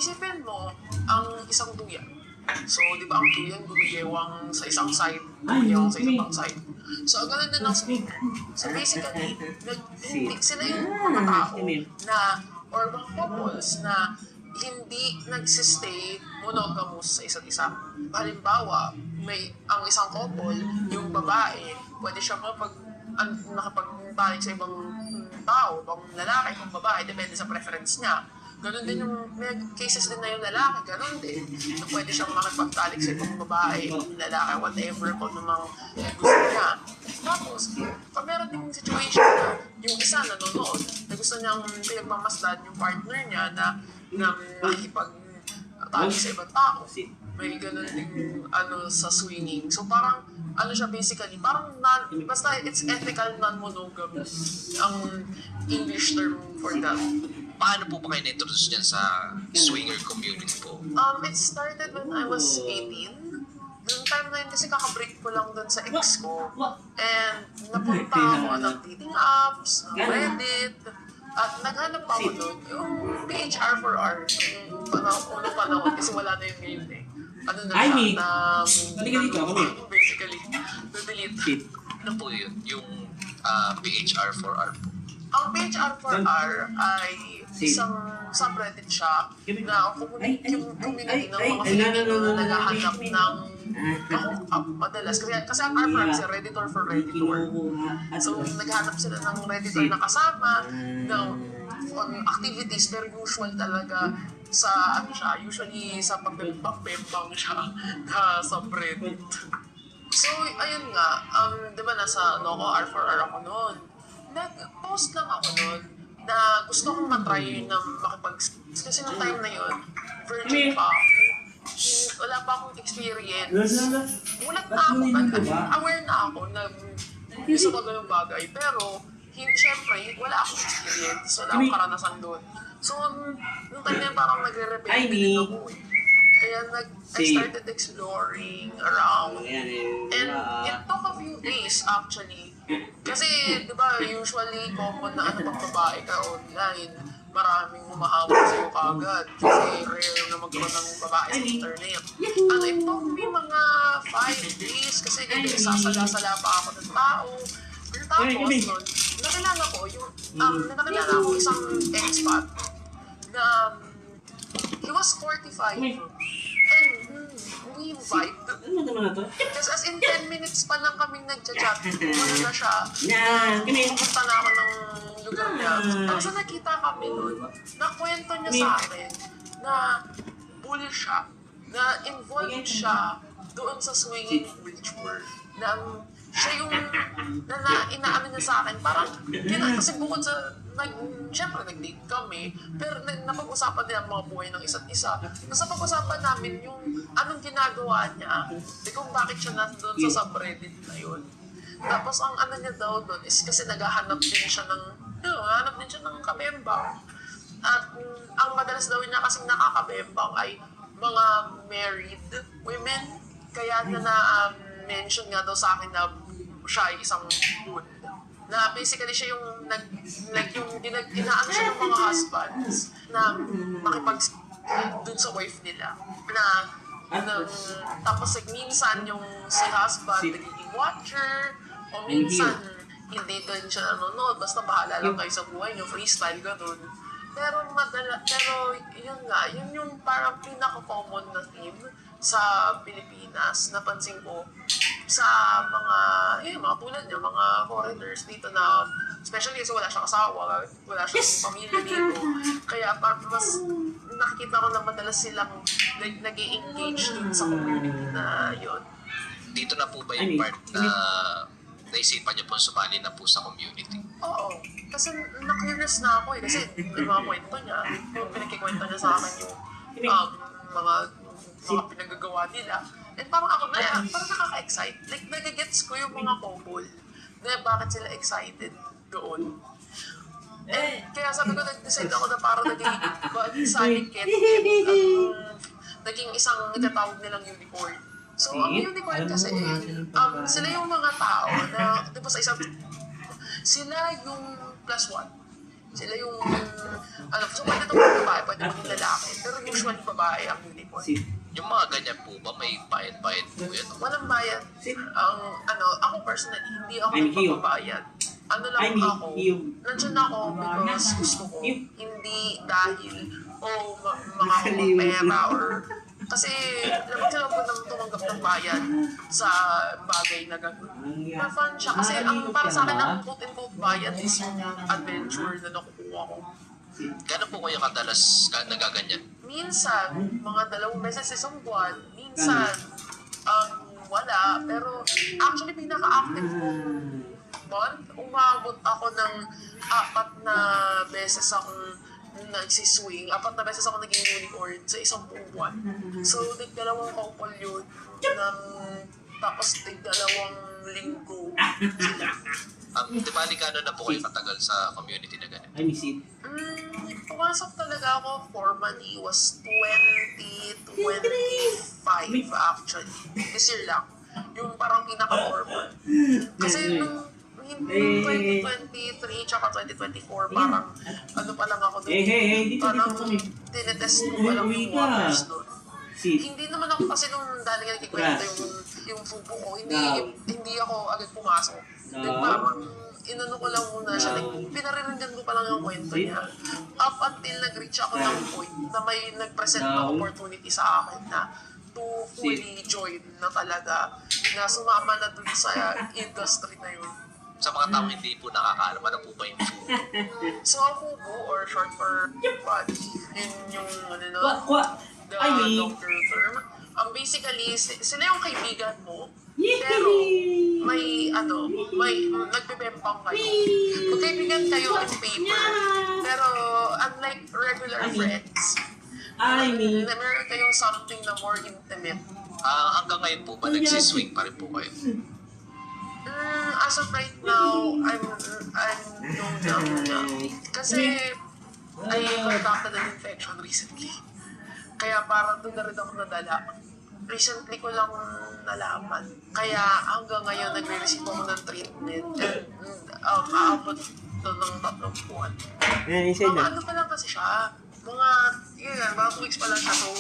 isipin mo, ang isang duyan. So, di ba ang duyan gumigewang sa isang side, gumigewang sa isang side. So, ganun din ang swinger. So, basically, sila yung mga tao na, or mga couples na hindi nagsistay monogamous sa isa't isa. Halimbawa, may ang isang couple, yung babae, pwede siya nakapagtalik sa ibang tao, ibang lalaki, ibang babae, depende sa preference niya. Ganon din yung, may cases din na yung lalaki, ganon din. So, pwede siyang makipagtalik sa ibang babae, lalaki, whatever, kung namang gusto niya. Tapos, pag meron din situation na yung isa nanonood, na gusto niyang pinagmamasdan yung partner niya na makikipagtalik sa ibang tao. May ganon din sa swinging. So parang, siya basically, parang basta it's ethical non-monogamous ang English term for that. Paano po ba kayo na-introduce dyan sa swinger community po? It started when I was 18. Yung time na yun kasi kakabreak ko lang dun sa ex ko. And napunta ako ng dating apps, ng Reddit, at naghanap ako dun yung PHR for R. Yung unang panahon kasi wala na yun ngayon eh. Ano na siya, basically, na-delete. Ano po yun? Yung PHR for R po? Ang PHR for R ay isang subreddit siya na yung community ng mga Filipino na naghahanap ng madalas. Kasi ang R for R is Redditor for Redditor. So, naghahanap sila ng Redditor na kasama ng activities, pero usual talaga sa usually sa pagbebang siya na subreddit. So, ayun nga, di ba nasa R for R ako noon? Nag-post lang ako noon na gusto kong matry na kasi nung time na yun, virgin pa ako. Wala pa akong experience. Mulat na ako, aware na ako na gusto ko ganung bagay. Pero, syempre, wala akong experience. Wala akong karanasan doon. So, nung time na yun, parang nagre-rebel din ako eh. Kaya I started exploring around. And it took a few days actually. Kasi, di ba, usually common na pag babae ka online, maraming humahabol sa'yo kagad. Kasi rare na magkaroon ng babae sa internet. It took me mga 5 days kasi sasala-sala pa ako ng tao. Pero tapos nun, nakilala ko isang expat na he was 45. And we vibed. Kasi as in 10 minutes pa lang kaming nagchat-chat. Na siya. Pumunta na ako ng lugar niya. Tapos nakita kami nun, nakwento niya sa akin na bully siya. Na involved siya doon sa swinging culture. Na siya yung inaano niya sa akin. Parang, kasi bukod sa siyempre, nag-date kami, pero napag-usapan din ang mga buhay ng isa't isa. Nasa pag-usapan namin yung anong ginagawa niya, kung bakit siya nandun sa subreddit na yun. Tapos, ang niya daw doon is kasi naghahanap din siya ng kabembang. At ang madalas daw niya kasing nakakabembang ay mga married women. Kaya na-mention nga daw sa akin na siya ay isang dude. Na basically siya yung inaano siya ng mga husbands na makipag dun sa wife nila. Tapos minsan yung si husband nagiging watcher, o minsan hindi din siya nanonood, basta bahala lang kayo sa buhay niyo, freestyle, ganun. Pero yun yung parang pinaka-common na theme sa Pilipinas, napansin ko sa mga tulad niya, mga foreigners dito na, especially kasi wala siyang asawa, wala siyang pamilya dito. Kaya mas nakikita ko na madalas silang nag-i-engage dun sa community na yun. Dito na po ba yung part na naisipan niyo po sumali na po sa community? Oo. Kasi na-curious na ako eh. Kasi yung mga kwento niya, pinagkikwento niya sa akin yung mga pinagagawa nila. And parang ako parang nakaka-excite. Like, nagigets ko yung mga couple na bakit sila excited doon. And kaya sabi ko, nag-decide ako na parang naging syndicate, naging isang natatawag nilang unicorn. So, ang unicorn kasi, sila yung mga tao na, di ba sa isang, sila yung +1. Sila yung, so pwede itong mga babae, pwede maging lalaki. Pero usually babae ang unicorn. Yung mga ganyan po ba, may bayad-bayad po yan? Walang bayad. Ako personally, hindi ako nagpapabayad. Ano lang ako, nandiyan ako because gusto ko, hindi dahil, mga pera or, kasi labag sila po nang tumanggap ng bayad sa bagay na gano'n. Ma-fun siya. Kasi para sa akin, ang quote-and-quote bayad is yung adventure na nakukuha ko. Gano'n po kayo kadalas nagaganyan? Minsan, mga 2 beses sa isang buwan. Minsan, wala. Pero actually, pinaka-active kong month, umabot ako ng 4 na beses akong nagsiswing. 4 na beses ako naging unicorn sa isang buong buwan. So, tig-2 couple yun. Tapos tig-2 linggo. Di ba, gano'n na po kayo katagal sa community na gano'n? I miss it. Pumasok talaga ako formally was 2025 actually. This year lang. Yung parang pinaka-formal. Kasi nung 2023 tsaka 2024 parang pa lang ako doon. Parang tinetest ko pa lang yung waters doon. Hindi naman ako kasi nung dali nga nagkikwento yung fubo ko, hindi ako agad pumasok. Parang inano ko lang muna siya, pinariringan ko pa lang yung kwento niya. Up until nag-reach ako ng point na may nag-present na opportunity sa akin na to fully join na talaga, na sumama na dun sa industry na yun. Sa mga tao hindi po nakakaalam, ano po ba yung fubo? So, ang fubo, or short for body, yun yung doctor term. Basically, sila yung kaibigan mo, pero may nagpipempang kayo. Magkaibigan kayo on paper, pero unlike regular friends, meron kayong something na more intimate. Hanggang ngayon po ba, nagsiswing pa rin po kayo? As of right now, I'm no na. Kasi I contracted an infection recently. Kaya parang doon na rin ako nadala. Recently ko lang nalaman. Kaya hanggang ngayon nagre-receive ako ng treatment. And aabot to ng 3 buwan. Ano pa lang kasi siya. Mga 2 weeks pa lang siya. So,